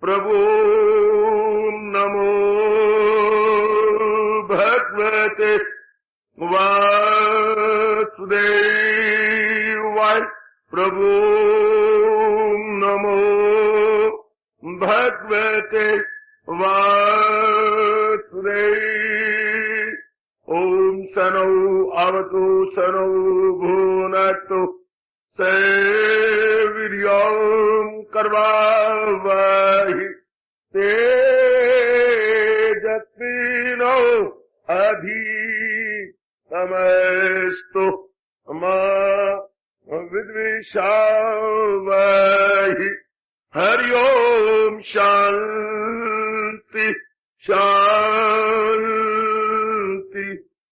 प्रभो नमो भगवते वासुदेवाय। प्रभो नमो भगवते वासुदेवाय। ओम सनौ अवतु सनौ भुनक्तु सेवीर्यं कर्वावहि तेजस्विनो अधितमस्तु मा विद्विषावहि। हरि ओम शांति शांति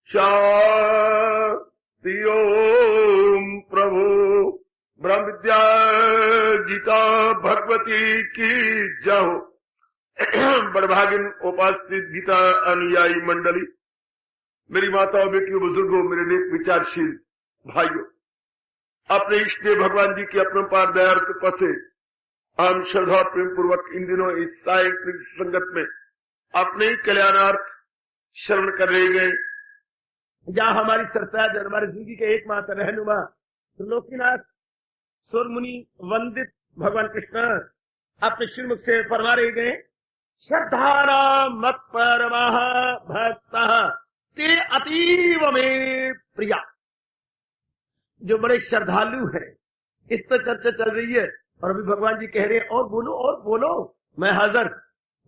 शांति। ओम प्रभु ब्रह्म विद्या गीता भगवती की जय हो। बड़भागिन उपास्थित गीता अनुयायी मंडली, मेरी माताओं, बेटियों, बुजुर्गों, मेरे नेक विचारशील भाइयों, अपने इष्ट भगवान जी की अपरंपार दया कृपा से हम श्रद्धा प्रेम पूर्वक इन दिनों इस सायंकालिक संगत में अपने ही कल्याणार्थ शरण कर रहे गए, जहाँ हमारी सरताज और हमारी जिंदगी के एकमात्र रहनुमा त्रिलोकीनाथ सुर मुनि वंदित भगवान कृष्ण अपने श्रीमुख से फरमा रहे गए, श्रद्धाना मत परमः भक्तः ते अतीव में प्रिया। जो बड़े श्रद्धालु है, इस पर चर्चा चल रही है और अभी भगवान जी कह रहे हैं और बोलो, मैं हाजिर।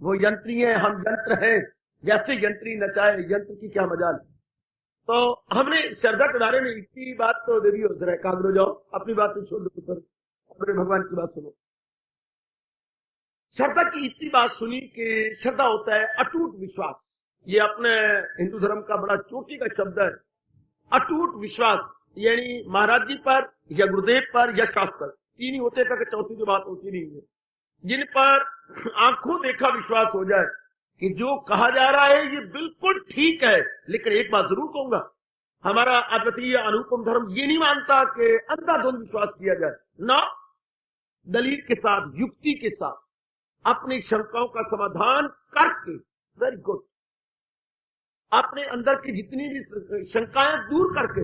वो यंत्री है, हम यंत्र हैं, जैसे यंत्री नचाए, यंत्र की क्या मजाल। तो हमने श्रद्धा के बारे में इतनी बात तो दे दी हो, जरा एकाग्र हो जाओ, अपनी बात छोड़ दो, अपने भगवान की बात सुनो। श्रद्धा की इतनी बात सुनी कि श्रद्धा होता है अटूट विश्वास। ये अपने हिंदू धर्म का बड़ा चोटी का शब्द है, अटूट विश्वास। यानी महाराज जी पर या गुरुदेव पर या शास्त्र, तीन ही होते का चौथी जो बात होती नहीं है, जिन पर आंखों देखा विश्वास हो जाए कि जो कहा जा रहा है ये बिल्कुल ठीक है। लेकिन एक बात जरूर कहूंगा, हमारा अद्वितीय अनुपम धर्म ये नहीं मानता कि अंधाधुंध विश्वास किया जाए ना, दलील के साथ, युक्ति के साथ, अपनी शंकाओं का समाधान करके, वेरी गुड, अपने अंदर की जितनी भी शंकाएं दूर करके।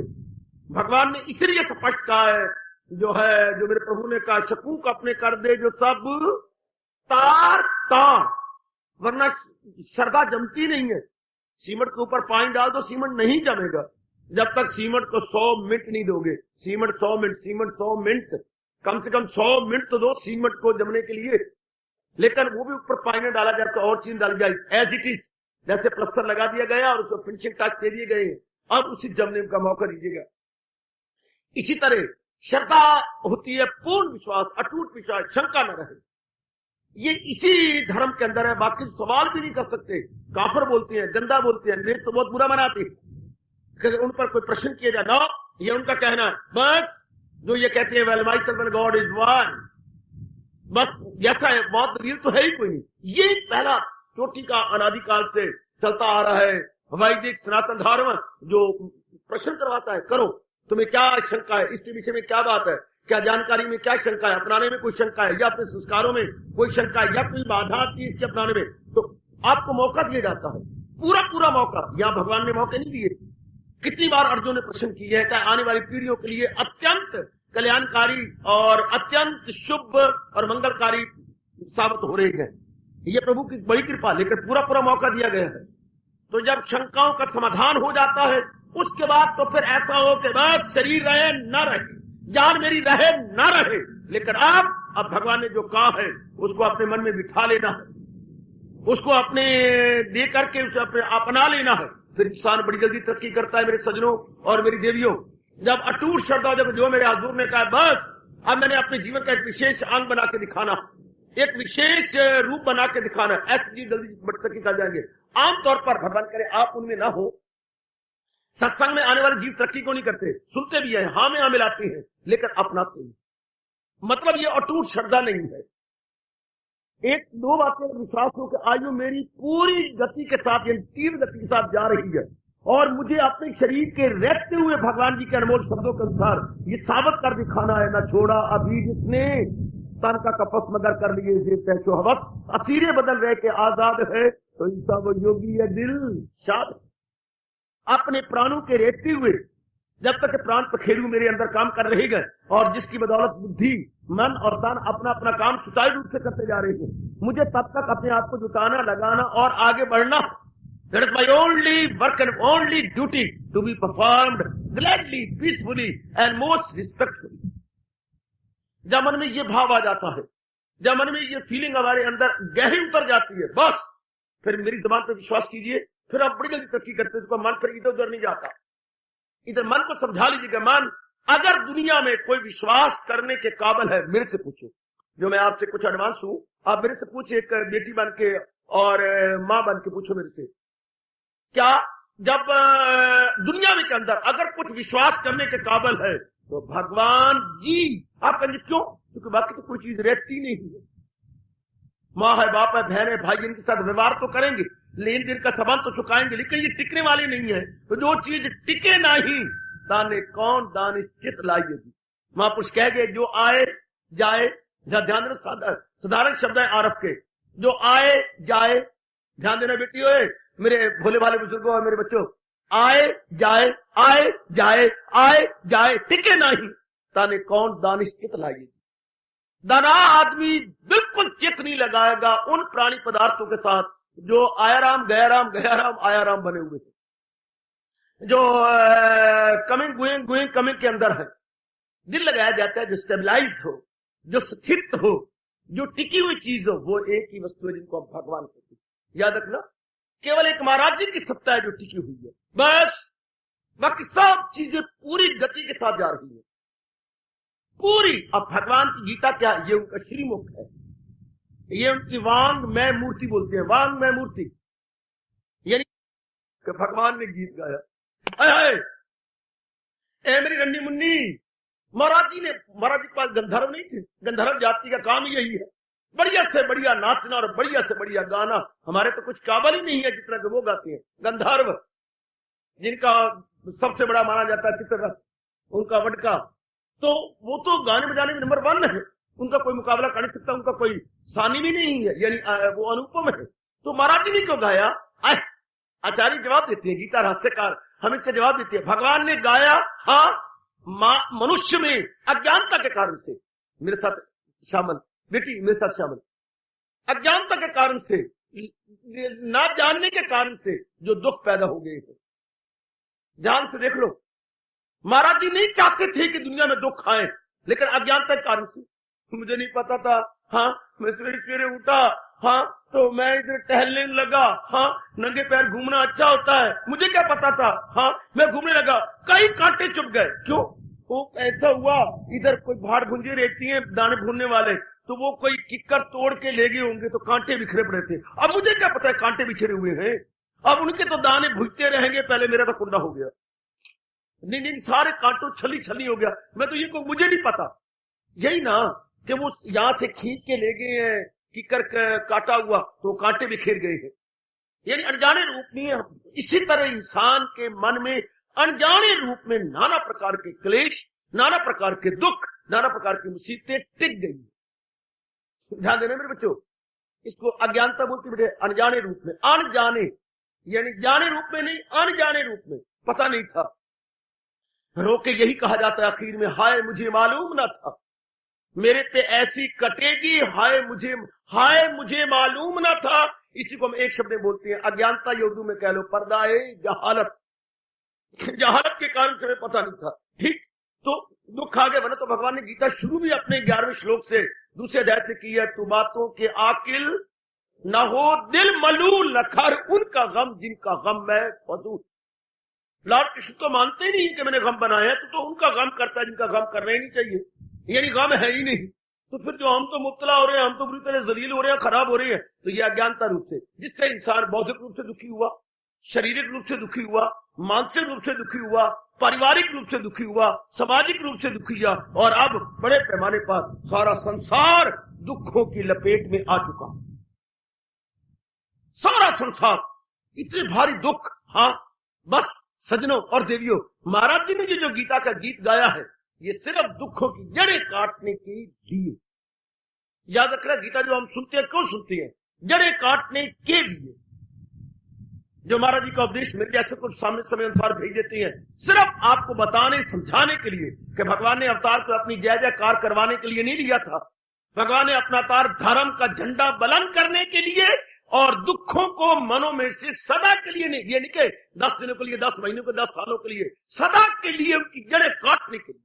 भगवान ने इसलिए स्पष्ट कहा है, जो मेरे प्रभु ने कहा, शकूक अपने कर दे जो सब तार तार, वरना श्रद्धा जमती नहीं है। सीमेंट के ऊपर पानी डाल दो, सीमेंट नहीं जमेगा जब तक सीमेंट को 100 मिनट नहीं दोगे। सीमेंट 100 मिनट, कम से कम 100 मिनट तो दो सीमेंट को जमने के लिए। लेकिन वो भी ऊपर पानी डाला जाए तो और चीज डाली जाए, एज इट इज, जैसे प्लास्टर लगा दिया गया और उसको फिनिशिंग टच दे दिए गए, अब उसी जमने का मौका दीजिएगा। इसी तरह श्रद्धा होती है पूर्ण विश्वास, अटूट विश्वास, शंका न रहे। ये इसी धर्म के अंदर है, बाकी सवाल भी नहीं कर सकते। काफर बोलते हैं, गंदा बोलते हैं, वेद तो बहुत बुरा मनाते हैं, उन पर कोई प्रश्न किया जाए ना, ये उनका कहना है। बस जो ये कहते हैं well my self and God is one, बस जैसा है, बहुत रियल तो है ही कोई नहीं। ये पहला चोटी का अनादिकाल से चलता आ रहा है वैदिक सनातन धर्म, जो प्रश्न करवाता है, करो तुम्हें क्या शंका है, इसके विषय में क्या बात है, क्या जानकारी में क्या शंका है, अपनाने में कोई शंका है, या अपने संस्कारों में कोई शंका है, या कोई बाधा आती है इसके अपनाने में, तो आपको मौका दिया जाता है, पूरा मौका। यहाँ भगवान ने मौके नहीं दिए। कितनी बार अर्जुन ने प्रश्न किए हैं, चाहे आने वाली पीढ़ियों के लिए अत्यंत कल्याणकारी और अत्यंत शुभ और मंगलकारी साबित हो रहे हैं। ये प्रभु की बड़ी कृपा, लेकिन पूरा मौका दिया गया है। तो जब शंकाओं का समाधान हो जाता है, उसके बाद तो फिर ऐसा हो कि बस शरीर रहे न रहे, जान मेरी रहे न रहे, लेकिन अब भगवान ने जो कहा है उसको अपने मन में बिठा लेना है, उसको अपने दे करके उसे अपने अपना लेना है। फिर इंसान बड़ी जल्दी तरक्की करता है, मेरे सजनों और मेरी देवियों। जब अटूट श्रद्धा, जब जो मेरे हजूर ने कहा बस अब मैंने अपने जीवन का एक विशेष अंग बना के दिखाना, एक विशेष रूप बना के दिखाना, ऐसी चीज जल्दी तरक्की कर जाएंगे। आमतौर पर भगवान करे आप उनमें ना हो। सत्संग में आने वाले जीव तरक्की को नहीं करते, सुनते भी है, हाँ में हाँ मिलाते हैं, लेकिन अपनाते नहीं। मतलब ये अटूट श्रद्धा नहीं है। एक दो बातें विश्वास हो कि आयु मेरी पूरी गति के साथ, यानी तीव्र गति के साथ जा रही है, और मुझे अपने शरीर के रहते हुए भगवान जी के अनमोल शब्दों के अनुसार ये साबित कर दिखाना है, न छोड़ा अभी जिसने तन का कपस मगर कर लिए जे पैसो हवस, असीरे बदल रहे के आजाद है, तो इंसा वो योगी है दिल शाद। अपने प्राणों के रेखते हुए जब तक प्राण पखेरु मेरे अंदर काम कर रहेगा, और जिसकी बदौलत बुद्धि मन और तन अपना अपना काम सुचारू रूप से करते जा रहे हैं, मुझे तब तक अपने आप को जुटाना, लगाना और आगे बढ़ना। That is my only work and only duty to be performed gladly, peacefully and most respectfully। जब मन में ये भाव आ जाता है, जब मन में ये फीलिंग हमारे अंदर गहरी उतर जाती है, बस फिर मेरी जबान पर विश्वास कीजिए, फिर आप बड़ी जल्दी तरक्की करते हैं। तो मन फिर इधर उधर नहीं जाता। इधर मन को समझा लीजिएगा, मन अगर दुनिया में कोई विश्वास करने के काबिल है, मेरे से पूछो। जो मैं आपसे कुछ एडवांस हूं, आप मेरे से पूछिए, एक बेटी बन के और मां बन के पूछो मेरे से, क्या जब दुनिया में के अंदर अगर कुछ विश्वास करने के काबिल है तो भगवान जी, आप कहेंगे क्यों? क्योंकि बाकी तो कोई चीज रहती नहीं है। माँ है, बाप है, बहन है, भाई, इनके साथ व्यवहार तो करेंगे, लेन देन का संबंध तो चुकाएंगे, लेकिन ये टिकने वाली नहीं है। तो जो चीज टिके नहीं, दाने कौन दाने चित लाइएगी। महापुरुष कह गए, जो आए जाए, ध्यान देना, साधारण शब्द है आरफ के, जो आए जाए, ध्यान देना बेटी, ओए मेरे भोले भाले बुजुर्गों और मेरे बच्चों, आए जाए, आए जाए, आए जाए, टिके नहीं, दाने कौन दानिश चित लाइएगी। दाना आदमी बिल्कुल चित नहीं लगाएगा उन प्राणी पदार्थों के साथ जो आयाराम गयाराम गयाराम आयाराम बने हुए थे, जो कमिंग गोइंग कमिंग के अंदर है। दिल लगाया जाता है जो स्टेबलाइज हो, जो स्थित हो, जो टिकी हुई चीज हो, वो एक ही वस्तु है जिनको हम भगवान कहते हैं। याद रखना, केवल एक महाराज जी की सत्ता है जो टिकी हुई है, बस। बाकी सब चीजें पूरी गति के साथ जा रही है, पूरी। अब भगवान की गीता क्या, ये उनका श्रीमुख है, ये उनकी वांग में मूर्ति बोलते हैं, वांग में मूर्ति, यानी कि भगवान ने गीत गाया। अरे ए मेरी रन्नी मुन्नी, महाराज जी के पास गंधर्व नहीं थे, गंधर्व जाति का काम यही है, बढ़िया से बढ़िया नाचना और बढ़िया से बढ़िया गाना। हमारे तो कुछ काबिल ही नहीं है जितना कि वो गाते हैं। गंधर्व, जिनका सबसे बड़ा माना जाता है चित्ररथ, उनका वडका, तो वो तो गाने बजाने में नंबर 1 है, उनका कोई मुकाबला कर नहीं सकता, उनका कोई सानी भी नहीं है, यानी वो अनुपम है। तो महाराज जी ने क्यों गाया? आचार्य जवाब देते हैं, गीता रहस्यकार हम इसका जवाब देते हैं, भगवान ने गाया हाँ मनुष्य में अज्ञानता के कारण से, मेरे साथ शामिल बेटी, मेरे साथ शामिल, अज्ञानता के कारण से, ना जानने के कारण से जो दुख पैदा हो गए हैं। ध्यान से देख लो, महाराज जी नहीं चाहते थे कि दुनिया में दुख आए, लेकिन अज्ञानता के कारण से। मुझे नहीं पता था, हाँ मैं सवेरे उठा, हाँ तो मैं इधर टहलने लगा, हाँ नंगे पैर घूमना अच्छा होता है, मुझे क्या पता था, हाँ मैं घूमने लगा, कई कांटे चुभ गए। क्यों? वो ऐसा हुआ, इधर कोई भाड़ भुंजे रहती है दाने भूनने वाले, तो वो कोई किक्कर तोड़ के ले गए होंगे, तो कांटे बिखरे पड़े थे। अब मुझे क्या पता है कांटे बिखरे हुए हैं, अब उनके तो दाने भुजते रहेंगे, पहले मेरा तो कुंडा हो गया, नहीं सारे कांटों छली हो गया। मैं तो ये को मुझे नहीं पता, यही ना कि वो यहां से खींच के ले गए हैं, किकर काटा हुआ तो कांटे बिखेर गए हैं, यानी अनजाने रूप में। इसी तरह इंसान के मन में अनजाने रूप में नाना प्रकार के क्लेश, नाना प्रकार के दुख, नाना प्रकार की मुसीबतें टिक गई। ध्यान देना मेरे बच्चों, इसको अज्ञानता बोलते बेटे, अनजाने रूप में, अनजाने यानी जाने रूप में नहीं, अनजाने रूप में, पता नहीं था। रोके यही कहा जाता है आखिर में, हाय मुझे मालूम न था मेरे पे ऐसी कटेगी, हाय मुझे मालूम न था। इसी को हम एक शब्द में बोलते हैं अज्ञानता, या उर्दू में कह लो पर्दाए जहालत। जहालत के कारण से हमें पता नहीं था, ठीक। तो दुख आ गए, बना तो भगवान ने गीता शुरू भी अपने 11वें श्लोक से दूसरे अध्याय से की है, तू बातों के आकिल न हो दिल मलूल न खर उनका गम जिनका गम मैं फजूल। लॉर्ड कृष्ण तो मानते ही नहीं कि मैंने गम बनाया है, तो उनका गम करता है जिनका गम करना ही नहीं चाहिए, यानी गम है ही नहीं। तो फिर जो हम तो मुब्तला हो रहे हैं, हम तो बुरी तरह जलील हो रहे हैं, खराब हो रहे हैं, तो ये अज्ञानता रूप से, जिससे इंसान बौद्धिक रूप से दुखी हुआ, शारीरिक रूप से दुखी हुआ, मानसिक रूप से दुखी हुआ, पारिवारिक रूप से दुखी हुआ, सामाजिक रूप से दुखी हुआ, और अब बड़े पैमाने पर सारा संसार दुखों की लपेट में आ चुका। सारा संसार इतने भारी दुख। हाँ बस सजनों और देवियों, महाराज जी ने जो गीता का गीत गाया है, ये सिर्फ दुखों की जड़ें काटने के लिए। याद रखना, गीता जो हम सुनते हैं क्यों सुनते हैं? जड़े काटने के लिए। जो महाराज जी का उपदेश मेरे जैसे कुछ सामने समय अनुसार भेज देते हैं, सिर्फ आपको बताने समझाने के लिए कि भगवान ने अवतार को अपनी जय जयकार करवाने के लिए नहीं लिया था। भगवान ने अपना अवतार धर्म का झंडा बुलंद करने के लिए और दुखों को मनों में से सदा के लिए नहीं, ये नहीं कि 10 दिनों के लिए, 10 महीनों के, 10 सालों के लिए, सदा के लिए उनकी जड़ें काटने के लिए।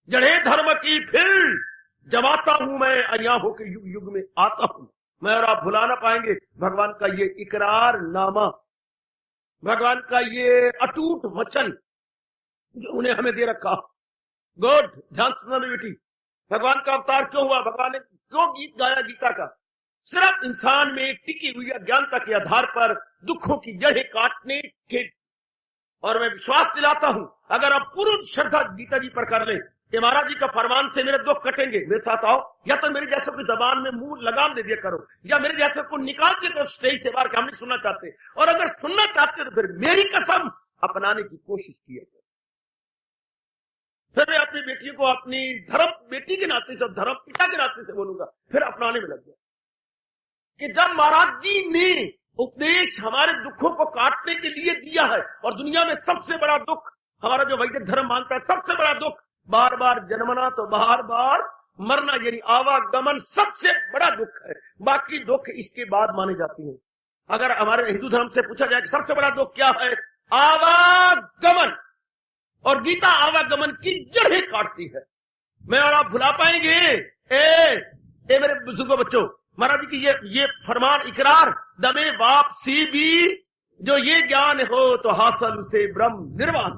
जड़े धर्म की फिर जब आता हूं मैं, अया होकर युग युग में आता हूं मैं। और आप भुला ना पाएंगे भगवान का ये इकरार नामा, भगवान का ये अटूट वचन जो उन्हें हमें दे रखा। गुड, ध्यान सुनना बेटी। भगवान का अवतार क्यों हुआ? भगवान ने क्यों गीत गाया गीता का? सिर्फ इंसान में टिकी हुई अज्ञानता के आधार पर दुखों की जड़ें काटने के। और मैं विश्वास दिलाता हूं, अगर आप पूर्ण श्रद्धा गीता जी पर कर ले कि महाराज जी का फरमान से मेरे दुख कटेंगे, मेरे साथ आओ, या तो मेरे जैसे की जबान में मुंह लगाम दे दिया करो, या मेरे जैसे को निकाल दिया करो स्टेज से बाहर कि हम नहीं सुनना चाहते। और अगर सुनना चाहते तो फिर मेरी कसम अपनाने की कोशिश किया जाए। फिर मैं अपनी बेटी को अपनी धर्म बेटी के नाते से, धर्म पिता के नाते से बोलूंगा, फिर अपनाने में लग गया कि जब महाराज जी ने उपदेश हमारे दुखों को काटने के लिए दिया है, और दुनिया में सबसे बड़ा दुख हमारा जो वैदिक धर्म मानता है, सबसे बड़ा दुख बार बार जन्मना तो बार बार मरना, यानी आवागमन सबसे बड़ा दुख है। बाकी दुख इसके बाद माने जाते हैं। अगर हमारे हिंदू धर्म से पूछा जाए कि सबसे बड़ा दुख क्या है, आवागमन। और गीता आवागमन की जड़ें काटती है। मैं और आप भुला पाएंगे? ए मेरे बुजुर्गों बच्चों, महाराज जी की ये फरमान इकरार, दमे वापसी भी जो ये ज्ञान हो तो हासिल उसे ब्रह्म निर्वाण।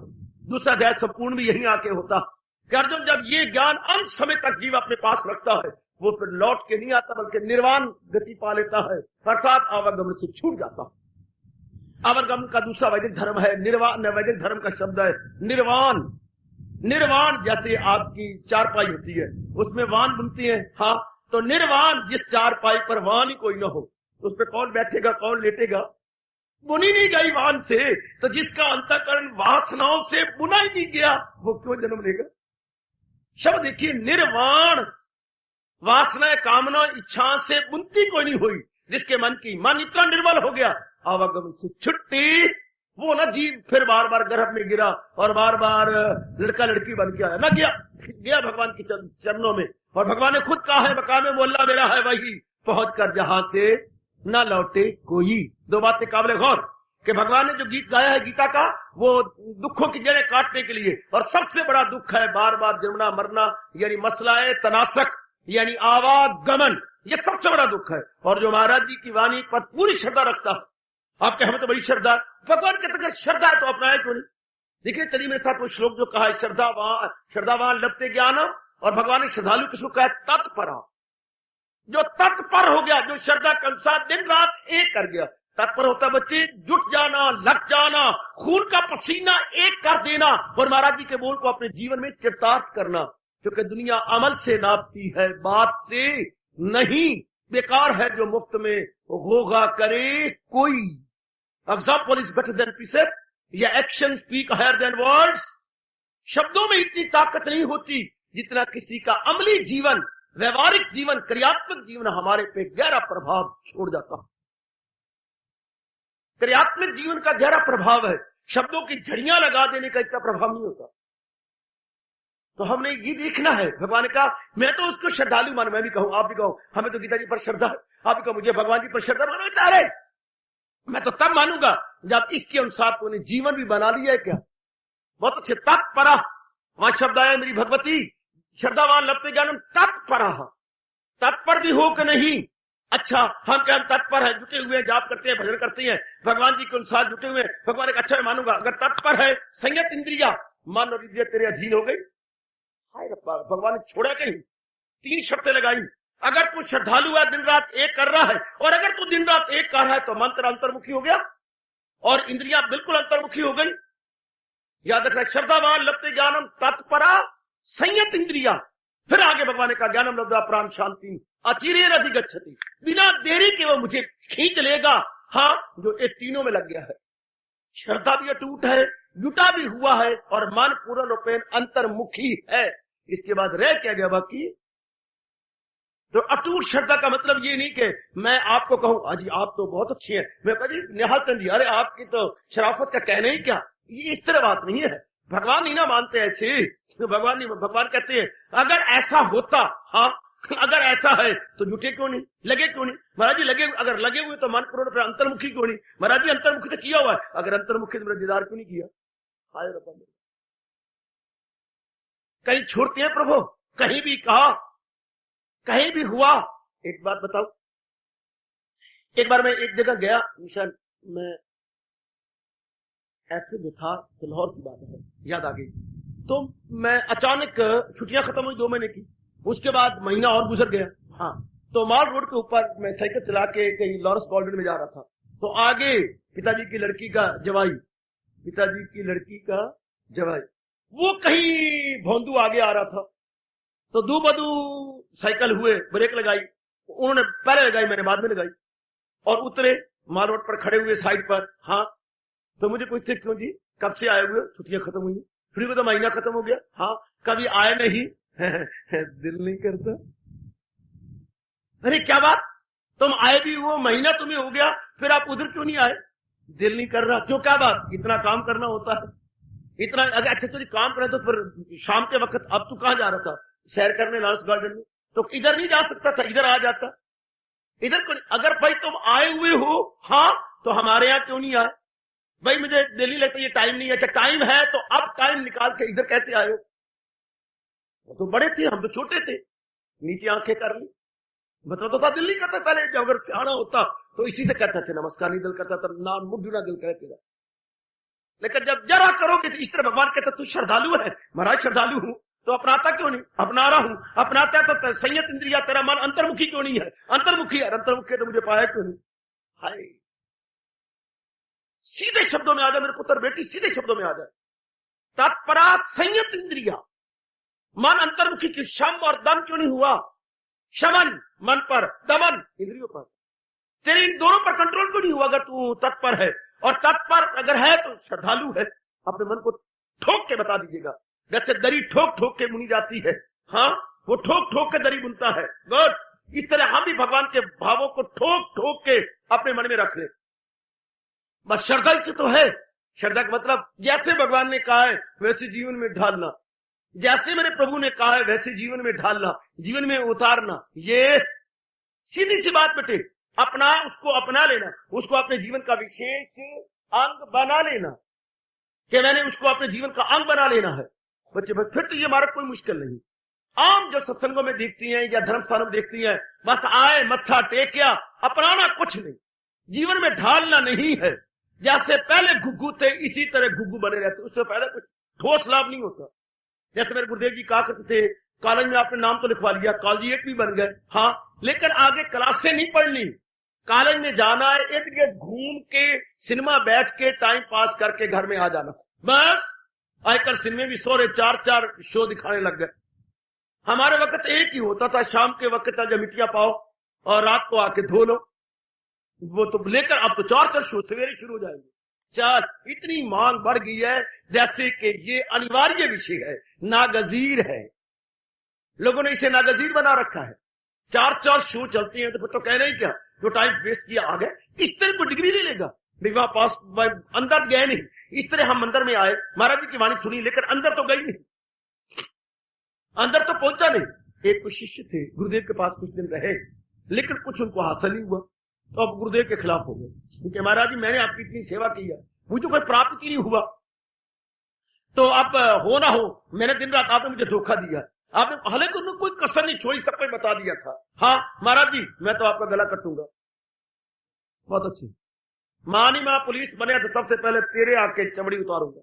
दूसरा अध्याय संपूर्ण भी यही आके होता कि अर्जुन जब ये ज्ञान अंत समय तक जीव अपने पास रखता है, वो फिर लौट के नहीं आता बल्कि निर्वाण गति पा लेता है, अर्थात आवागमन से छूट जाता है। आवागमन का दूसरा वैदिक धर्म है निर्वाण। वैदिक धर्म का शब्द है निर्वाण। निर्वाण जैसे आपकी चारपाई होती है, उसमें वान बुनती है, हाँ, तो निर्वाण जिस चारपाई पर वान ही कोई न हो, उस पर कौन बैठेगा, कौन लेटेगा? बुनी नहीं गई वान से, तो जिसका अंतःकरण वासनाओं से बुना ही नहीं गया, वो क्यों जन्म लेगा? शब्द देखिए, निर्वाण। वासना, कामना, इच्छा से बुनती कोई नहीं हुई, जिसके मन इतना निर्बल हो गया, आवागमन से छुट्टी, वो न जीव फिर बार बार गर्भ में गिरा और बार बार लड़का लड़की बन के आया, न गया भगवान के चरणों में। और भगवान ने खुद कहा है, मकाम मोहल्ला मेरा है वही, पहुंच कर जहां से न लौटे कोई। दो बातें काबिल गौर कि भगवान ने जो गीत गाया है गीता का, वो दुखों की जड़ें काटने के लिए। और सबसे बड़ा दुख है बार बार जन्मना मरना, यानी मसलाए तनासक, यानी आवागमन, ये सबसे बड़ा दुख है। और जो महाराज जी की वाणी पर पूरी श्रद्धा रखता है, आपके हमें तो बड़ी श्रद्धा, भगवान के तक श्रद्धा है तो अपनाए क्यों नहीं? देखिए, चलिए मेरे साथ वो श्लोक जो कहा है, श्रद्धावान लभते ज्ञान। और भगवान ने श्रद्धालु किसको कहा? तत्परा। जो तत्पर हो गया, जो श्रद्धा के अनुसार दिन रात एक कर गया। तत्पर होता बच्चे, जुट जाना, लग जाना, खून का पसीना एक कर देना, और महाराज जी के बोल को अपने जीवन में चरितार्थ करना। क्योंकि दुनिया अमल से नापती है, बात से नहीं। बेकार है जो मुफ्त में होगा करे कोई। Example is better than precept, या action speak higher than words. शब्दों में इतनी ताकत नहीं होती जितना किसी का अमली जीवन, व्यवहारिक जीवन, क्रियात्मक जीवन हमारे पे गहरा प्रभाव छोड़ जाता है। क्रियात्मक जीवन का गहरा प्रभाव है, शब्दों की झड़ियां लगा देने का इतना प्रभाव नहीं होता। तो हमने ये देखना है। भगवान ने कहा, मैं तो उसको श्रद्धालु मान, मैं भी कहूं, आप भी कहो, हमें तो गीता जी पर श्रद्धा है, आप भी कहो मुझे भगवान जी पर श्रद्धा मानना चाह रहे, मैं तो तब मानूंगा जब इसके अनुसार तूने जीवन भी बना लिया है। क्या बहुत अच्छे, तत्परा, वहां शब्द आया मेरी भगवती, श्रद्धावान लभते ज्ञानम तत्परा। तत्पर भी हो कि नहीं? अच्छा, हम क्या तत्पर है, जुटे हुए हैं, जाप करते हैं, भजन करते हैं, भगवान जी के अनुसार जुटे हुए हैं, भगवान एक अच्छा मैं मानूंगा। अगर तत्पर है, संयत इंद्रिया, मन और इंद्रिया तेरे अधीन हो गई, भगवान ने छोड़ा कहीं? 3 शर्तें लगाई। अगर तू श्रद्धालु है, दिन रात एक कर रहा है, और अगर तू दिन रात एक कर रहा है तो मन तेरा अंतर्मुखी हो गया और इंद्रिया बिल्कुल अंतर्मुखी हो गई। याद रखना, श्रद्धावान लभते ज्ञानम तत्परा संयत इंद्रिया। फिर आगे भगवान ने कहा, ज्ञानम लब्धा प्राण शांति अचिरेर अधिगच्छति, बिना देरी के वो मुझे खींच लेगा। हाँ, जो ये तीनों में लग गया है, श्रद्धा भी अटूट है, जुटा भी हुआ है, और मन पूर्ण रूपेण अंतर्मुखी है। इसके बाद रह क्या गया बाकी? तो अटूट श्रद्धा का मतलब ये नहीं कि मैं आपको कहूं अजी आप तो बहुत अच्छी हैं, मैं कहूं जी निहाल चंद जी अरे आपकी तो शराफत का कहना ही क्या, ये इस तरह बात नहीं है। भगवान नहीं ना मानते ऐसे, तो भगवान कहते हैं अगर ऐसा होता, हाँ अगर ऐसा है तो जुटे क्यों नहीं, लगे क्यों नहीं। महाराज जी लगे, अगर लगे हुए तो मन करोड़ फिर अंतर्मुखी क्यों नहीं। महाराज जी अंतर्मुखी तो किया हुआ है, अगर अंतर्मुखी तो मेरा दीदार क्यों नहीं किया। हाय रब्बा, कहीं छोड़ते हैं प्रभु, कहीं भी कहा, कहीं भी हुआ। एक बात बताओ, एक बार मैं एक जगह गया मिशन में, ऐसे में था, तो लाहौर की बात है, याद आ गई। तो मैं अचानक छुट्टियां खत्म हुई 2 महीने की, उसके बाद महीना और गुजर गया। हाँ, तो माल रोड के ऊपर मैं साइकिल चला के कहीं लॉरेंस गार्डन में जा रहा था, तो आगे पिताजी की लड़की का जवाई, पिताजी की लड़की का जवाई, वो कहीं भोंदू आगे आ रहा था। तो दू बदू साइकिल हुए, ब्रेक लगाई, उन्होंने पहले लगाई, मैंने बाद में लगाई, और उतरे माल रोड पर खड़े हुए साइड पर। हाँ, तो मुझे पूछते क्यों जी कब से आए हुए, छुट्टियां खत्म हुई, फिर भी तो महीना खत्म हो गया। हाँ, कभी आए नहीं दिल नहीं करता। अरे क्या बात, तुम आए भी हुए, महीना तुम्हें हो गया, फिर आप उधर क्यों नहीं आए, दिल नहीं कर रहा, क्यों क्या बात, इतना काम करना होता है, इतना अगर अच्छा तुझे काम करे तो फिर शाम के वक्त अब तू कहां जा रहा था, सैर करने लॉरेंस गार्डन में, तो इधर नहीं जा सकता था, इधर आ जाता, इधर क्यों। अगर भाई तुम आए हुए हो, हाँ तो हमारे यहां क्यों नहीं आए। भाई मुझे दिल्ली लगता है ये टाइम नहीं है, अच्छा टाइम है तो अब टाइम निकाल के इधर कैसे आए हो। वो तो बड़े थे, हम तो छोटे थे, नीचे आंखें कर ली, बता तो था दिल नहीं करता। पहले जब अगर सियाना होता तो इसी से कहता थे नमस्कार नहीं दिल करता था, नाम मुड्डू ना दिल कहते था। लेकिन जब जरा करोगे तो इस तरह भगवान कहता तू श्रद्धालु है, महाराज श्रद्धालु हूं तो अपनाता क्यों नहीं, अपना रहा हूं, अपनाता है तो संयत इंद्रिया तेरा मन अंतर्मुखी क्यों नहीं है, अंतर्मुखी है, अंतर्मुखी तो मुझे पाया क्यों नहीं। हाय, सीधे शब्दों में आ जाए मेरे पुत्र बेटी, सीधे शब्दों में आ जाए, तत्परा संयत इंद्रिया, मन अंतर्मुखी की शम और दम क्यों नहीं हुआ। शमन मन पर, दमन इंद्रियों पर, तेरे इन दोनों पर कंट्रोल क्यों नहीं हुआ। अगर तू तत्पर है, और तत्पर अगर है तो श्रद्धालु है, अपने मन को ठोक के बता दीजिएगा, जैसे दरी ठोक ठोक के बुनी जाती है, हाँ वो ठोक ठोक के दरी बुनता है, गुड, इस तरह हम भी भगवान के भावों को ठोक ठोक के अपने मन में रख ले। बस श्रद्धा से तो है, श्रद्धा का मतलब जैसे भगवान ने कहा है वैसे जीवन में ढालना, जैसे मेरे प्रभु ने कहा है वैसे जीवन में ढालना, जीवन में उतारना, ये सीधी सी बात बेटे, अपना उसको अपना लेना, उसको अपने जीवन का विशेष अंग बना लेना, कि मैंने उसको अपने जीवन का अंग बना लेना है। बच्चे बस फिर तो ये हमारा कोई मुश्किल नहीं। आम जो सत्संगों में देखती हैं या धर्म स्थानों में देखती हैं, बस आए मत्था टेकिया, अपनाना कुछ नहीं, जीवन में ढालना नहीं है। जैसे पहले घुग्गू थे इसी तरह घुग्गू बने रहते, उससे पहले कुछ ठोस लाभ नहीं होता। जैसे मेरे गुरुदेव जी कहा करते थे कॉलेज में आपने नाम तो लिखवा लिया, कॉलेजिएट भी बन गए, हाँ लेकिन आगे क्लास से नहीं पढ़नी, कॉलेज में जाना है, एक जगह घूम के सिनेमा बैठ के टाइम पास करके घर में आ जाना, बस। आजकल सिनेमा भी 4 शो दिखाने लग गए। हमारे वक्त एक ही होता था, शाम के वक्त जब मिट्टियां पाओ और रात को आके धो लो, वो तो लेकर अब तो 4 शो सवेरे शुरू हो जाएंगे। इतनी मांग बढ़ गई है, जैसे कि ये अनिवार्य विषय है, नागजीर है, लोगों ने इसे नागजीर बना रखा है। 4 शो चलती हैं तो फिर तो कहना ही क्या, जो टाइम वेस्ट किया आ गए, इस तरह को डिग्री ले लेगा, विवाह पास अंदर गए नहीं, इस तरह हम अंदर में आए, महाराज जी की वाणी सुनी लेकर अंदर तो गई नहीं, अंदर तो पहुंचा नहीं। एक कुछ शिष्य थे गुरुदेव के पास कुछ दिन रहे, लेकिन कुछ उनको हासिल नहीं हुआ, तो अब गुरुदेव के खिलाफ हो गए, क्योंकि महाराज जी मैंने आपकी इतनी सेवा की है, मुझे कोई प्राप्त ही नहीं हुआ, तो अब हो ना हो, मैंने दिन रात आपने मुझे धोखा दिया, आपने हालांकि उन्होंने कोई कसर नहीं छोड़ी, सब कुछ बता दिया था। हाँ महाराज जी मैं तो आपका गला कटूंगा। बहुत अच्छी मानी मां पुलिस बने तो सबसे पहले तेरे आके चमड़ी उतारूंगा,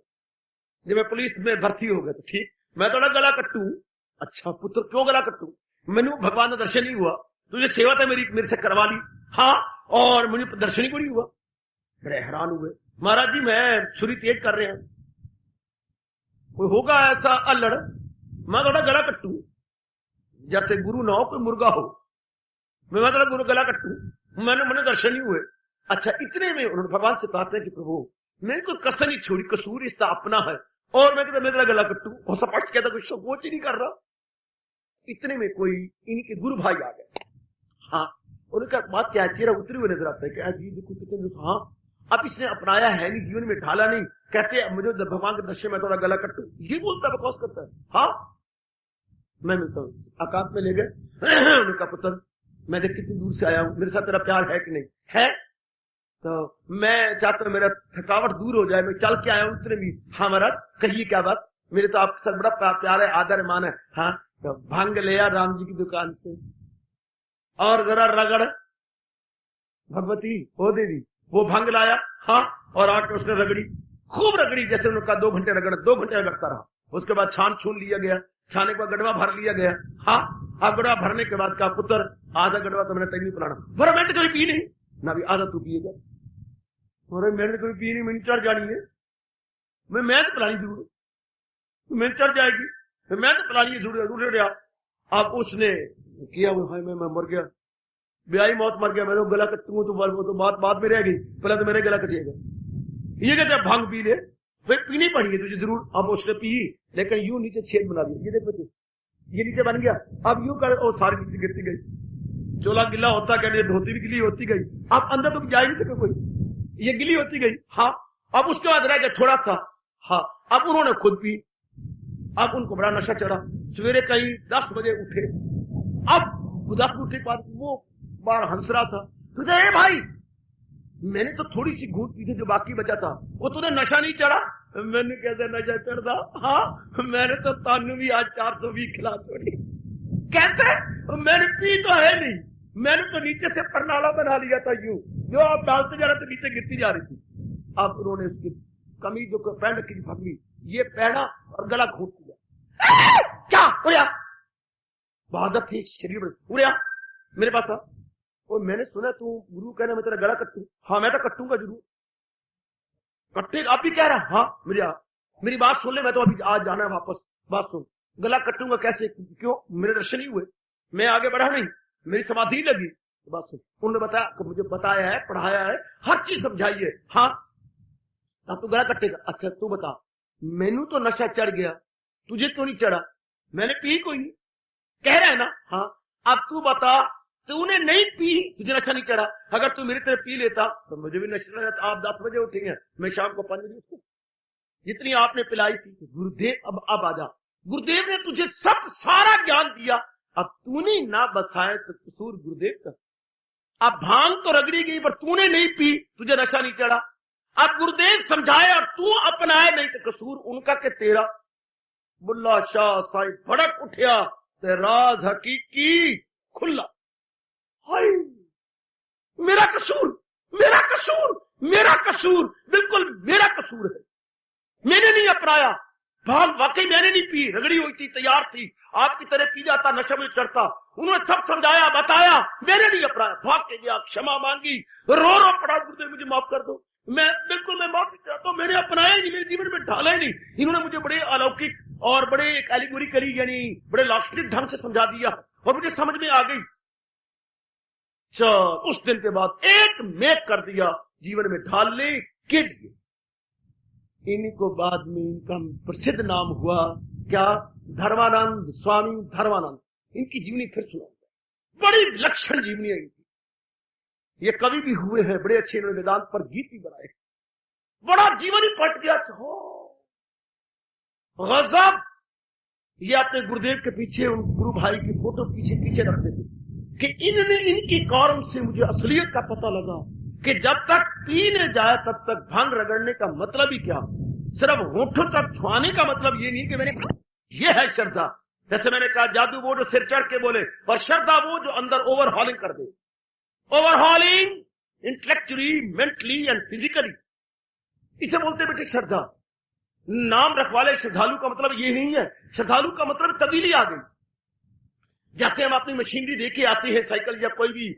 जब मैं पुलिस में भर्ती हो गया तो ठीक, मैं थोड़ा गला कट्टू। अच्छा पुत्र क्यों गला कट्टू, मैंने भगवान का दर्शन नहीं हुआ, तुझे सेवा तो मेरे से करवा ली, हाँ और मुझे दर्शन ही को नहीं हुआ। बड़े हैरान हुए, महाराज जी मैं छुरी तेज कर रहे हैं, कोई होगा ऐसा अल्लड़, मैं थोड़ा गला कट्टू, जैसे गुरु ना हो कोई मुर्गा हो, मैं थोड़ा गुरु गला कट्टू, मैंने दर्शन नहीं हुए। अच्छा इतने में उन्होंने भगवान से प्रार्थना की, प्रभु मैंने कोई कसर नहीं छोड़ी, कसूर इसका अपना है, और मैं कहता मेरा गला कट्टू, और सपष्ट कहता कुछ सोच ही नहीं कर रहा, इतने में कोई इनके गुरु भाई आ गए। हाँ, उनका बात क्या है, चेहरा उतरे हुए नजर आता है कि जी देखो कितने, हाँ अब इसने अपनाया है नहीं, जीवन में ढाला नहीं, कहते मुझे भगवान के दर्शन में थोड़ा गला कट्टू, ये बोलता बकवास करता है। हाँ, मैं मिलता हूँ, एकांत में ले गए। उनका पुत्र, मैं देख कितनी दूर से आया हूँ, मेरे साथ तेरा प्यार है कि नहीं है, तो मैं चाहता हूँ मेरा थकावट दूर हो जाए, मैं चल के आया हूँ इतने भी। हाँ महाराज कहिए क्या बात, मेरे तो आपके साथ बड़ा प्यार है, आदर मान है। हाँ, तो भांग ले आ राम जी की दुकान से और जरा रगड़, भगवती ओ देवी, वो भांग लाया। हाँ, और आके उसने रगड़ी, खूब रगड़ी, जैसे उनका 2 घंटे रगड़, 2 घंटे रगड़ता रहा। उसके बाद छान छून लिया गया, छाने के बाद गड़वा भर लिया गया। हाँ, अब गड़वा भरने के बाद का पुत्र, आधा गड़वा तो मैंने तैयारी पिलाना, पर मैंने कभी पी नहीं ना, भी आधा तू पिएगा। अरे मैंने कभी पी नहीं, मैंने चढ़ जानी है, मैं तो पिलानी जरूर, मैं चढ़ जाएगी, मैं तो पिलानी जरूर। अब उसने किया, मैं मर गया, ब्याही मौत मर गया, मैं तो गला कटूंगा तो बात में रह गई, पहले तो मेरे गला कटिएगा। ये कहते हैं भांग पी ले, फिर पीनी पड़ी है तुझे जरूर। अब उसने पी, लेकिन यूं नीचे छेद बना दिया, ये देखो ये नीचे बन गया, अब यूं कर और सारी नीचे गिरती गई, चोला गिला होता क्या नहीं, धोती भी गिली होती गई, अब अंदर तो जा ही नहीं सके कोई, ये गिली होती गई। हाँ, अब उसके बाद रह गया थोड़ा सा। हाँ, अब उन्होंने खुद पी, अब उनको बड़ा नशा चढ़ा, सवेरे कहीं 10 बजे उठे, अब 10 बजे उठे के बाद वो बार हंस रहा था, तुझे ए भाई मैंने तो थोड़ी सी घूट पी थी, जो बाकी बचा था, वो तुझे नशा नहीं चढ़ा? मैंने कैसे नशा चढ़ता? हाँ, मैंने तो तानू भी आज 420 खिला छोड़ी। कैसे? मैंने पी तो है नहीं, मैंने तो नीचे से परनाला बना लिया था, यूं जो आप डालते जा रहे थे नीचे गिरती जा रही थी। अब उन्होंने उसकी कमीज जो पैंट की पकड़ी, ये पहना और गला घोट दिया। क्या उड़िया बहादुर थी, शरीर में उड़िया मेरे पास था। और मैंने सुना तू गुरु कहना मैं तेरा गला कट्टू। हाँ, मैं तो कट्टूंगा जरूर, कट्टेगा। आप भी कह रहा? हाँ, मेरी बात सुन ले, मैं तो अभी आज जाना है वापस। बात सुन, गला कट्टूंगा कैसे? क्यों? मेरे दर्शन ही हुए, मैं आगे बढ़ा नहीं, मेरी समाधि लगी। बात सुन, उन्होंने बताया, मुझे बताया है, पढ़ाया है, हर चीज समझाई है। हाँ, तू गला कट्टेगा। अच्छा तू बता, मैनू तो नशा चढ़ गया, तुझे क्यों नहीं चढ़ा? मैंने पी कोई नहीं, कह रहा है ना? हाँ, अब तू बता, तूने नहीं पी, तुझे नशा नहीं चढ़ा। अगर तू मेरी तरह पी लेता तो मुझे भी नशा चढ़ जाता। आप 10 बजे उठेंगे, मैं शाम को 5 बजे उठूं, जितनी आपने पिलाई थी। गुरुदेव अब आ जा, गुरुदेव ने तुझे सब सारा ज्ञान दिया, अब तूने ना बसाए तो कसूर गुरुदेव का। अब भांग तो रगड़ी गई पर तूने नहीं पी, तुझे नशा नहीं चढ़ा। अब गुरुदेव समझाए और तू अपनाए नहीं तो कसूर उनका के तेरा। बुल्ला शाह साईं भड़क उठया, ते राज हकीकी खुला। हाय, मेरा कसूर, मेरा कसूर, मेरा कसूर, बिल्कुल मेरा कसूर है, मैंने नहीं अपनाया भांग, वाकई मैंने नहीं पी, रगड़ी हुई थी, तैयार थी, आपकी तरह पी जाता, नशे में चढ़ता। उन्होंने सब समझाया, बताया, मैंने नहीं अपनाया, भाग के गया, क्षमा मांगी, रो पड़ा, गुरुदेव मुझे माफ कर दो। मैं माफी चाहता हूं, मैंने अपनाया ही नहीं, मेरे जीवन में ढाला ही नहीं। इन्होंने मुझे बड़े अलौकिक और बड़े एक एलिगोरी करी, यानी बड़े लाक्षणिक ढंग से समझा दिया और मुझे समझ में आ गई। उस दिन के बाद एक मेक कर दिया जीवन में ढालने के लिए। इनको बाद में इनका प्रसिद्ध नाम हुआ क्या? धर्मानंद, स्वामी धर्मानंद। इनकी जीवनी फिर सुनाऊंगा, बड़ी विलक्षण जीवनी है इनकी। ये कवि भी हुए हैं, बड़े अच्छे, इन्होंने वेदांत पर गीत भी बनाए, बड़ा जीवन ही पट गया। गजब। ये अपने गुरुदेव के पीछे उन गुरु भाई की फोटो पीछे रखते थे कि इनकी कारण से मुझे असलियत का पता लगा कि जब तक पीने जाए तब तक भांग रगड़ने का मतलब ही क्या? सिर्फ होठों तक छुआने का मतलब ये नहीं कि मैंने, ये है श्रद्धा। जैसे मैंने कहा, जादू वो जो सिर चढ़ के बोले, और श्रद्धा वो जो अंदर ओवरहॉलिंग कर दे। Overhauling intellectually, mentally and physically, इसे बोलते बेटे श्रद्धा। नाम रखवाले श्रद्धालु का मतलब ये नहीं है, श्रद्धालु का मतलब तब्दीली आ गई। जैसे हम अपनी मशीनरी देके आते हैं, साइकिल या कोई भी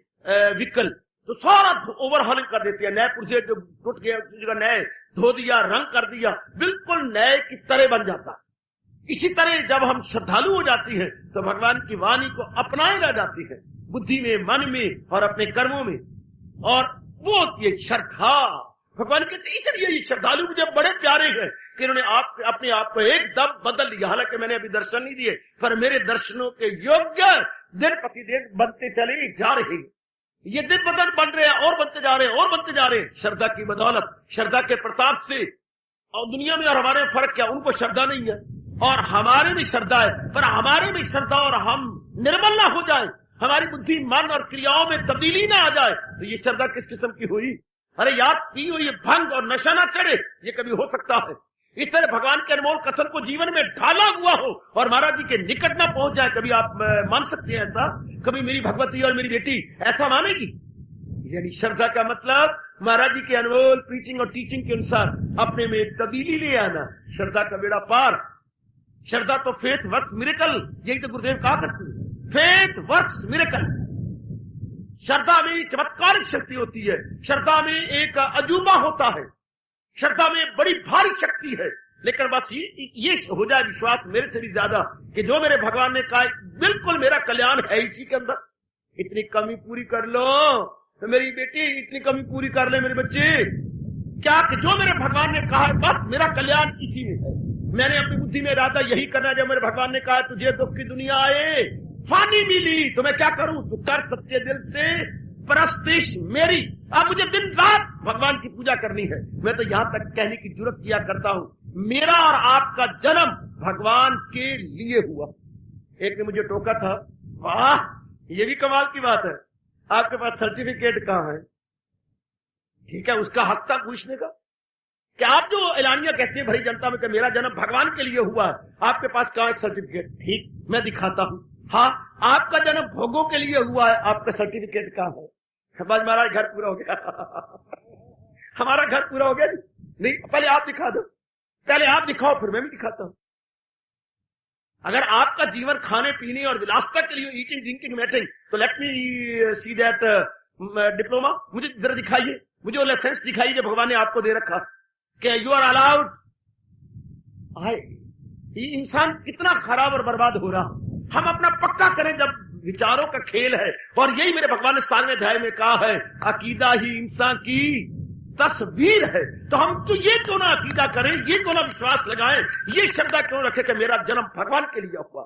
व्हीकल, तो सारा ओवरहॉलिंग कर देती है, नए पुर्जे जो टूट गया उसकी जगह नए धो दिया, रंग कर दिया, बिल्कुल नए की तरह बन जाता है। इसी तरह जब हम श्रद्धालु हो जाती हैं तो भगवान की वाणी को अपनाए रह जाती है, बुद्धि में, मन में और अपने कर्मों में, और वो होती है श्रद्धा। भगवान कहते इसलिए ये श्रद्धालु मुझे बड़े प्यारे हैं कि इन्होंने अपने आप को एकदम बदल लिया। हालांकि मैंने अभी दर्शन नहीं दिए, पर मेरे दर्शनों के योग्य दिन प्रतिदिन बनते चले जा रहे हैं। ये दिन बदल बन रहे हैं और बनते जा रहे हैं और बनते जा रहे हैं, श्रद्धा की बदौलत, श्रद्धा के प्रताप से। और दुनिया में और हमारे में फर्क क्या, उनको श्रद्धा नहीं है और हमारे में श्रद्धा है, पर हमारे में श्रद्धा और हम निर्मल ना हो जाए, हमारी बुद्धि मन और क्रियाओं में तब्दीली ना आ जाए, तो ये श्रद्धा किस किस्म की हुई? अरे याद पी हुई भंग और नशा ना चढ़े, ये कभी हो सकता है? इस तरह भगवान के अनमोल कथन को जीवन में ढाला हुआ हो और महाराज जी के निकट ना पहुंच जाए, कभी आप मान सकते हैं ऐसा? कभी मेरी भगवती और मेरी बेटी ऐसा मानेगी? यानी श्रद्धा का मतलब महाराज जी के अनमोल प्रीचिंग और टीचिंग के अनुसार अपने में तब्दीली ले आना, श्रद्धा का बेड़ा पार। श्रद्धा तो फेथ वर्क्स मिरेकल, यही तो गुरुदेव कहा करते हैं, फेथ वर्क्स मिरेकल। श्रद्धा में चमत्कारिक शक्ति होती है, श्रद्धा में एक अजूबा होता है, श्रद्धा में बड़ी भारी शक्ति है। लेकिन बस ये हो जाए विश्वास मेरे से भी ज्यादा कि जो मेरे भगवान ने कहा बिल्कुल मेरा कल्याण है इसी के अंदर, इतनी कमी पूरी कर लो तो मेरी बेटी, इतनी कमी पूरी कर ले मेरे बच्चे, क्या कि जो मेरे भगवान ने कहा है बस मेरा कल्याण इसी में है। मैंने अपनी बुद्धि में इरादा यही करना है, जब मेरे भगवान ने कहा तुझे दुख की दुनिया आए फानी मिली तो मैं क्या करूं, तू कर सच्चे दिल से परस्तिश मेरी। अब मुझे दिन रात भगवान की पूजा करनी है। मैं तो यहां तक कहने की जुर्रत किया करता हूं, मेरा और आपका जन्म भगवान के लिए हुआ। एक ने मुझे टोका था, वाह ये भी कमाल की बात है, आपके पास सर्टिफिकेट कहां है? ठीक है, उसका हक था पूछने का। क्या आप जो एलानिया कहते हैं भरी जनता में कि मेरा जन्म भगवान के लिए हुआ है, आपके पास कहां है सर्टिफिकेट? ठीक, मैं दिखाता हूं। हाँ, आपका जन्म भोगों के लिए हुआ है, आपका सर्टिफिकेट कहां है? बस महाराज घर पूरा हो गया हमारा घर पूरा हो गया। नहीं, पहले आप दिखा दो, पहले आप दिखाओ फिर मैं भी दिखाता हूं। अगर आपका जीवन खाने पीने और विलासता के लिए ईटिंग ड्रिंकिंग मैटिंग, तो let me see that diploma, मुझे जरा दिखाइए, मुझे वो लाइसेंस दिखाइए जो भगवान ने आपको दे रखा कि यू आर अलाउड। ये इंसान कितना खराब और बर्बाद हो रहा। हम अपना पक्का करें जब विचारों का खेल है, और यही मेरे भगवान ने 17वें अध्याय में कहा है, अकीदा ही इंसान की तस्वीर है। तो हम तो ये क्यों ना अकीदा करें, ये क्यों ना विश्वास लगाएं, ये श्रद्धा क्यों रखें कि मेरा जन्म भगवान के लिए हुआ,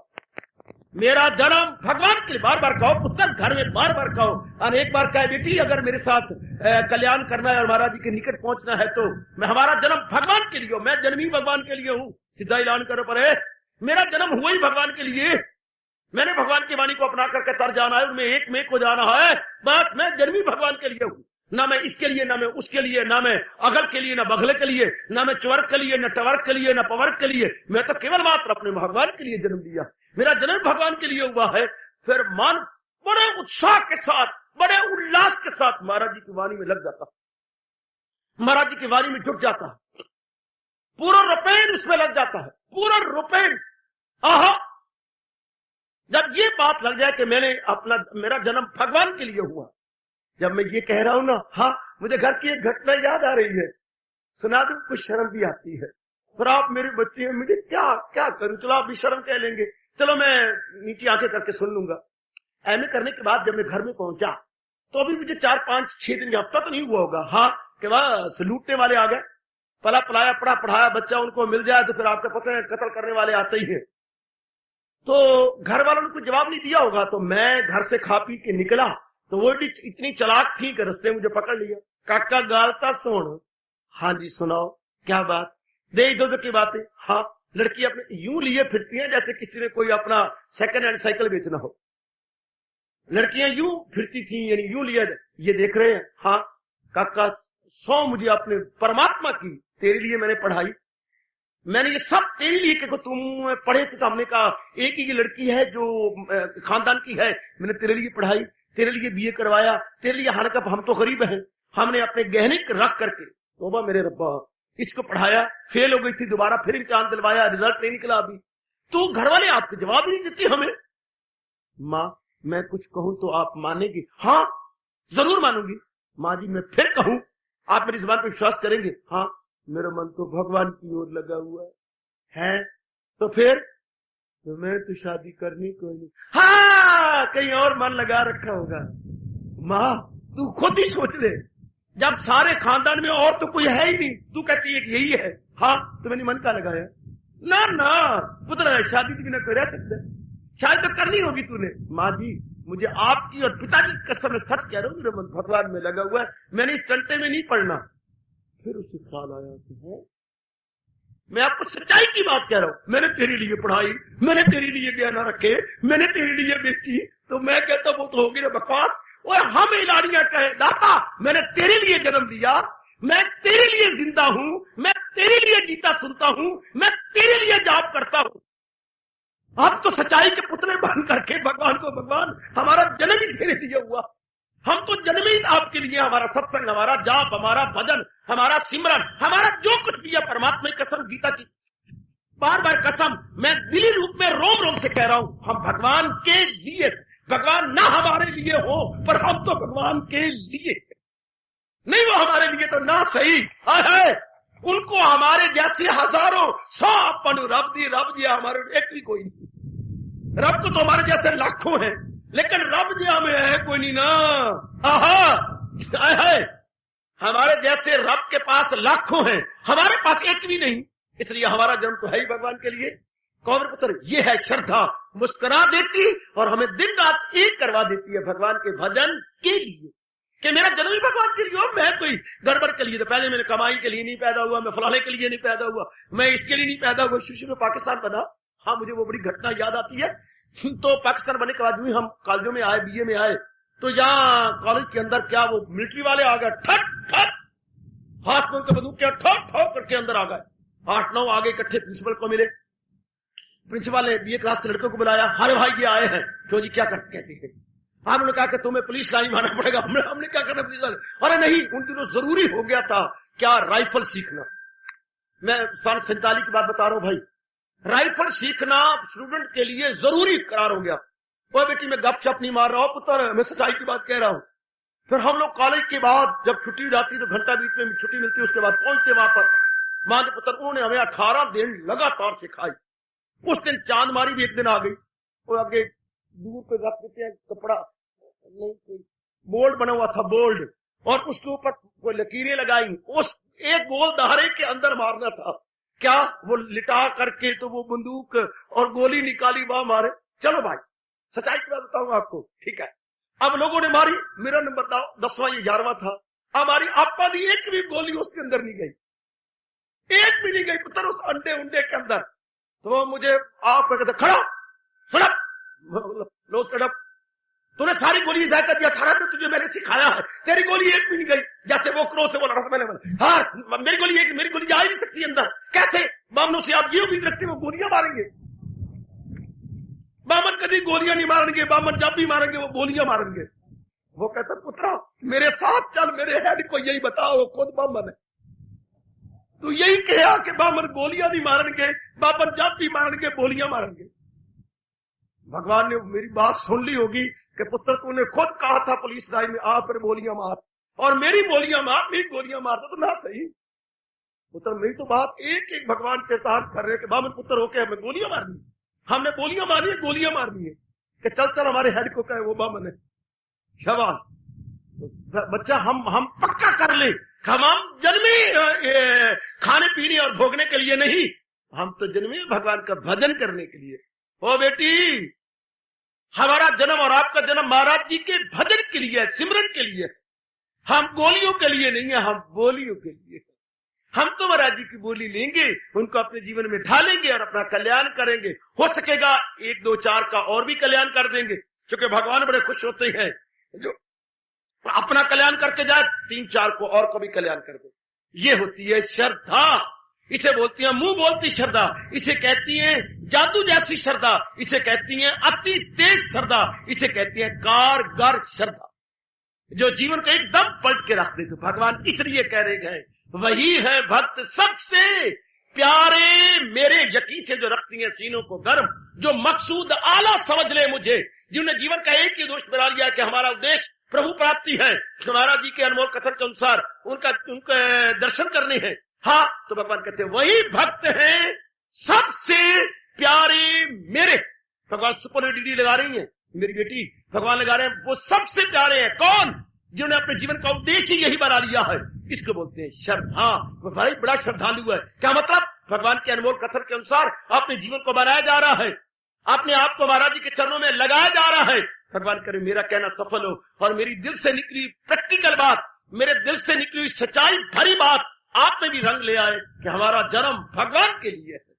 मेरा जन्म भगवान के लिए। बार बार कहो पुत्र, घर में बार बार कहो, और एक बार कहे बेटी अगर मेरे साथ कल्याण करना है और महाराज जी के निकट पहुंचना है तो मैं, हमारा जन्म भगवान के लिए हो, मैं जन्म ही भगवान के लिए हूं। सीधा ऐलान करो पर मेरा जन्म हुआ ही भगवान के लिए, मैंने भगवान की वाणी को अपना करके तर जाना है, उनमें एक में को जाना है, बस मैं जन्मी भगवान के लिए हूं। ना मैं इसके लिए, ना मैं उसके लिए, ना मैं अगल के लिए, ना बगले के लिए, ना मैं चवर्ग के लिए, ना टवर्ग के लिए, ना पवर्ग के लिए, मैं तो केवल मात्र अपने भगवान के लिए जन्म लिया, मेरा जन्म भगवान के लिए हुआ है। फिर मन बड़े उत्साह के साथ, बड़े उल्लास के साथ महाराज जी की वाणी में लग जाता, महाराज जी की वाणी में जुट जाता है, पूरा रुपैन उसमें लग जाता है, पूरा रुपैन। आहा, जब ये बात लग जाए कि मेरा जन्म भगवान के लिए हुआ, जब मैं ये कह रहा हूं ना, हाँ मुझे घर की एक घटना याद आ रही है, सुना दूं, कुछ शर्म भी आती है, पर आप मेरे बच्चे हैं, मुझे क्या क्या करूं, चलो आप भी शर्म कह लेंगे, चलो मैं नीचे आके करके सुन लूंगा। एमए करने के बाद जब मैं घर में पहुंचा तो अभी मुझे 4, 5, 6 दिन, हफ्ता तो नहीं हुआ होगा, हाँ कि बस लूटने वाले आ गए, पला पलाया पढ़ाया बच्चा उनको मिल जाए तो फिर आपको पता है कत्ल करने वाले आते ही है। तो घर वालों ने कुछ जवाब नहीं दिया होगा, तो मैं घर से खा पी के निकला तो वो इतनी चालाक थी कि रस्ते मुझे पकड़ लिया, काका गालता सुन। हाँ जी सुनाओ क्या बात, दे इधर की बातें। हाँ, लड़की अपने यूं लिए फिरती हैं जैसे किसी ने कोई अपना सेकंड हैंड साइकिल बेचना हो, लड़कियां यूं फिरती थी, यानी यूं लिए, ये देख रहे हैं। हाँ काका सौ मुझे अपने परमात्मा की, तेरे लिए मैंने पढ़ाई, मैंने ये सब तेरे लिए कि तुम पढ़े थे, तो हमने कहा एक ही लड़की है जो खानदान की है, मैंने तेरे लिए पढ़ाई, तेरे लिए बीए करवाया, तेरे लिए हालांकि हम तो गरीब हैं, हमने अपने गहने रख करके, तोबा मेरे रब्बा, इसको पढ़ाया, फेल हो गई थी, दोबारा फिर इम्तिहान दिलवाया, रिजल्ट नहीं निकला अभी, तो घर वाले आपके जवाब नहीं देते हमें। माँ मैं कुछ कहूं तो आप मानेगी? हाँ जरूर मानूंगी। माँ जी मैं फिर कहूं, आप मेरी जुबान पर विश्वास करेंगे? हाँ, मेरा मन तो भगवान की ओर लगा हुआ है, तो फिर तो मैं तो शादी करनी कोई नहीं। हाँ कहीं और मन लगा रखा होगा। माँ तू खुद ही सोच ले, जब सारे खानदान में और तो कोई है ही नहीं, तू कहती है कि यही है। हाँ, तो मैंने मन का लगाया ना ना पुत्र, शादी की बिना कोई रह सकता है? शायद तो करनी होगी तूने। माँ जी, मुझे आपकी और पिताजी की कसम सच कह रहा हूँ, मेरे मन भगवान में लगा हुआ है, मैंने इस टंटे में नहीं पढ़ना। फिर उसे ख्याल आया कि है, मैं आपको सच्चाई की बात कह रहा हूं, मैंने तेरे लिए पढ़ाई, मैंने तेरे लिए गहना रखे, मैंने तेरे लिए बेची, तो मैं कहता वो तो होगी ना बकवास। और हम इलाड़ियां कहे दाता मैंने तेरे लिए जन्म दिया, मैं तेरे लिए जिंदा हूं, मैं तेरे लिए गीता सुनता हूं, मैं तेरे लिए जाप करता हूं। अब तो सच्चाई के पुतले बन करके भगवान को, भगवान हमारा जन्म ही तेरे लिए हुआ, हम तो जन्म ही आपके लिए, हमारा सत्संग, हमारा जाप, हमारा भजन, हमारा सिमरन, हमारा जो कुछ भी है, परमात्मा की कसम, गीता की बार बार कसम, मैं दिली रूप में रोम रोम से कह रहा हूं, हम भगवान के लिए, भगवान ना हमारे लिए हो पर हम तो भगवान के लिए, नहीं वो हमारे लिए तो ना सही है, उनको हमारे जैसे हजारों सौ अपन रब जी हमारे एक भी कोई नहीं। रब को तो हमारे जैसे लाखों हैं, लेकिन रब जी हमें है कोई नहीं ना। है हमारे जैसे रब के पास लाखों हैं, हमारे पास एक भी नहीं, इसलिए हमारा जन्म तो है ही भगवान के लिए। कौन पुत्र, ये है श्रद्धा, मुस्कुरा देती और हमें दिन रात एक करवा देती है भगवान के भजन के लिए, कि मेरा जन्म ही भगवान के लिए हो, मैं कोई गड़बड़ के लिए, तो पहले मैंने कमाई के लिए नहीं पैदा हुआ, मैं फलाने के लिए नहीं पैदा हुआ, मैं इसके लिए नहीं पैदा हुआ, शुरू में पाकिस्तान बना। हाँ, मुझे वो बड़ी घटना याद आती है। तो पाकिस्तान बनने के बाद भी हम कॉलेजों में आए, बीए में आए, तो यहाँ कॉलेज के अंदर क्या वो मिलिट्री वाले आ गए, ठक ठक हाथ में उनका बंदूक क्या ठोक ठोक करके अंदर आ गए, 8-9 आगे इकट्ठे प्रिंसिपल को मिले। प्रिंसिपल ने बीए क्लास के लड़कों को बुलाया, हरे भाई ये आए हैं, क्यों जी क्या करते कहते हैं? हमने कहा कि तुम्हें पुलिस लाइन में आना पड़ेगा। हमने क्या करना पुलिस लाइन? अरे नहीं, उन दिनों जरूरी हो गया था क्या, राइफल सीखना। मैं 47 की बात बता रहा हूं भाई, राइफल सीखना स्टूडेंट के लिए जरूरी करार हो गया। वो बेटी मैं गपशप नहीं मार रहा हूं पुत्र, मैं सच्चाई की बात कह रहा हूं। फिर हम लोग कॉलेज के बाद जब छुट्टी हो जाती तो घंटा बीच में छुट्टी मिलती, उसके बाद पहुंचते वहां पर मां के पुत्र, उन्होंने हमें 18 दिन लगातार सिखाई। उस दिन चांद मारी भी एक दिन आ गई, वो आगे दूर पे रख देते हैं कपड़ा, नहीं कोई बोल्ड बना हुआ था, बोल्ड, और उसके ऊपर कोई लकीरें लगाई, उस एक गोल दायरे के अंदर मारना था। क्या वो लिटा करके तो वो बंदूक और गोली निकाली, वहां मारे। चलो भाई सच्चाई की बात बताऊंगा आपको, ठीक है। अब लोगों ने मारी, मेरा नंबर 10वां या 11वां था, हमारी आपा दी एक भी गोली उसके अंदर नहीं गई, एक भी नहीं गई पुत्र उस अंडे उंडे के अंदर। तो मुझे आप कहते खड़ा सड़प लो सड़प, तूने सारी गोली जायका दिया, 18 में तुझे मैंने सिखाया है, तेरी गोली एक भी नहीं गई। जैसे वो क्रोध से बोल रहा था, मैंने हाँ मेरी गोली जा ही नहीं सकती अंदर, कैसे बामनों से आप ये उम्मीद रखते वो गोलियां मारेंगे? बामन कभी गोलियां नहीं मारेंगे, बामन जब भी मारेंगे वो गोलियां मारेंगे। वो कहता पुत्रा मेरे साथ चल, मेरे हेड को यही बताओ, वो खुद बामन है, तू यही कहा कि बामन गोलियां नहीं मारेंगे, बामन जब भी मारेंगे गोलियां मारेंगे। भगवान ने मेरी बात सुन ली होगी कि पुत्र तूने खुद कहा था पुलिस लाइन में आ फिर गोलियां मार, और मेरी गोलियां मारता तो ना सही पुत्र, मेरी तो बात एक एक भगवान के साथ कर रहे कि बामन पुत्र होके हमें गोलियां मारनी, हमने गोलियां मारी है, गोलियां मारनी है कि चल चल हमारे हेड को कहे वो बामन है। शाबाश बच्चा, हम पक्का कर ले, हम जन्मे खाने पीने और भोगने के लिए नहीं, हम तो जन्मे भगवान का भजन करने के लिए। ओ बेटी, हमारा जन्म और आपका जन्म महाराज जी के भजन के लिए, सिमरन के लिए, हम गोलियों के लिए नहीं है, हम बोलियों के लिए। हम तो महाराज जी की बोली लेंगे, उनको अपने जीवन में ढालेंगे और अपना कल्याण करेंगे। हो सकेगा 1, 2, 4 का और भी कल्याण कर देंगे, क्योंकि भगवान बड़े खुश होते हैं जो अपना कल्याण करके जाए, 3, 4 को और को भी कल्याण कर दे। ये होती है श्रद्धा, इसे बोलती है मुंह बोलती श्रद्धा, इसे कहती है जादू जैसी श्रद्धा, इसे कहती है अति तेज श्रद्धा, इसे कहती है कारगर श्रद्धा, जो जीवन को एकदम पलट के रख दे। तो भगवान इसलिए कह रहे गए वही है भक्त सबसे प्यारे मेरे, यकीन से जो रखती है सीनों को गर्म, जो मकसूद आला समझ ले मुझे, जिन्होंने जीवन का एक ही दोष बना लिया कि हमारा उद्देश्य प्रभु प्राप्ति है, महाराज जी के अनमोल कथन के अनुसार उनका दर्शन करने हैं। हाँ, तो भगवान कहते हैं वही भक्त हैं सबसे प्यारे मेरे। भगवान सुपर डिग्री लगा रही है मेरी बेटी, भगवान लगा रहे हैं वो सबसे प्यारे हैं। कौन? जिन्होंने अपने जीवन का उद्देश्य यही बना लिया है। इसको बोलते हैं श्रद्धा। वह भाई बड़ा श्रद्धालु है। क्या मतलब? भगवान के अनमोल कथन के अनुसार अपने जीवन को बनाया जा रहा है, अपने आप को महाराज जी के चरणों में लगाया जा रहा है। भगवान करे मेरा कहना सफल हो और मेरी दिल से निकली प्रैक्टिकल बात, मेरे दिल से निकली हुई सच्चाई भरी बात आप में भी रंग ले आए कि हमारा जन्म भगवान के लिए है।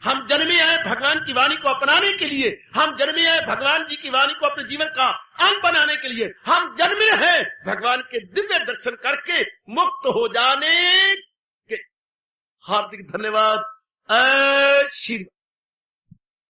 हम जन्मे हैं भगवान की वाणी को अपनाने के लिए, हम जन्मे हैं भगवान जी की वाणी को अपने जीवन का अंग बनाने के लिए, हम जन्मे हैं भगवान के दिव्य दर्शन करके मुक्त हो जाने के। हार्दिक धन्यवाद। श्री